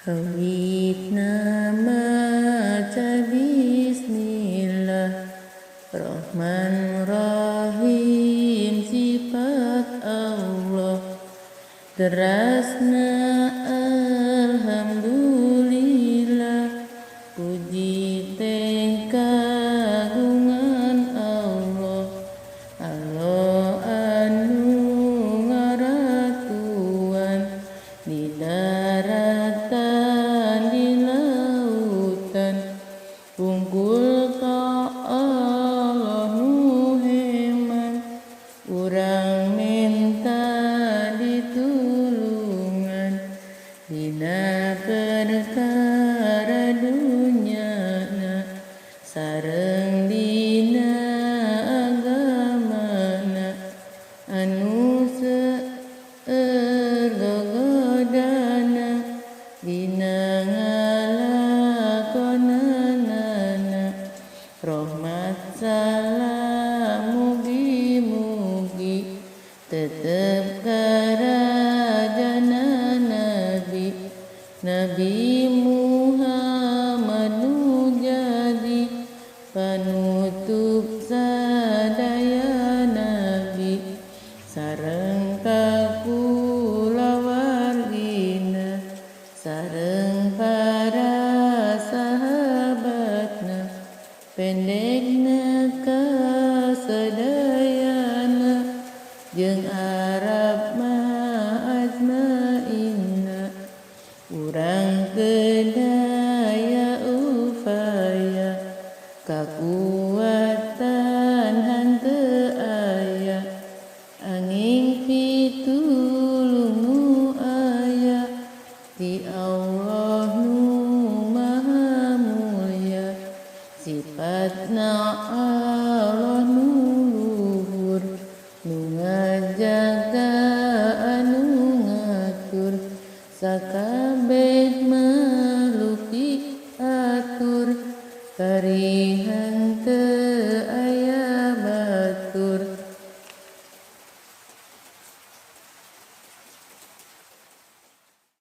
Hawidna maca bismillah Rahman Rahim sifat Allah Derasna alhamdulillah puji teng kagungan Allah Allah anu ngaratuan di daratan di lautan Bungkul ka Allah nu heman urang minta ditulungan dina perkara dunyana sareng dina agamana anu seergogodana dina ngalakonanana rahmat salam mugi-mugi tetep karajana Nabi Muhammad nu jadi panutup sadaya nabi sareng kulawargina sareng para sahabatna pendekna kasadayana jeung Arab ma'ajmainna urang kedaya upaya kakuatan hanteu aya angin pitulung nu aya ti Allah nu maha mulya sifatna Allah nu luhur nu ngajaga anu ngatur sakabeh makhluk diatur karihan teu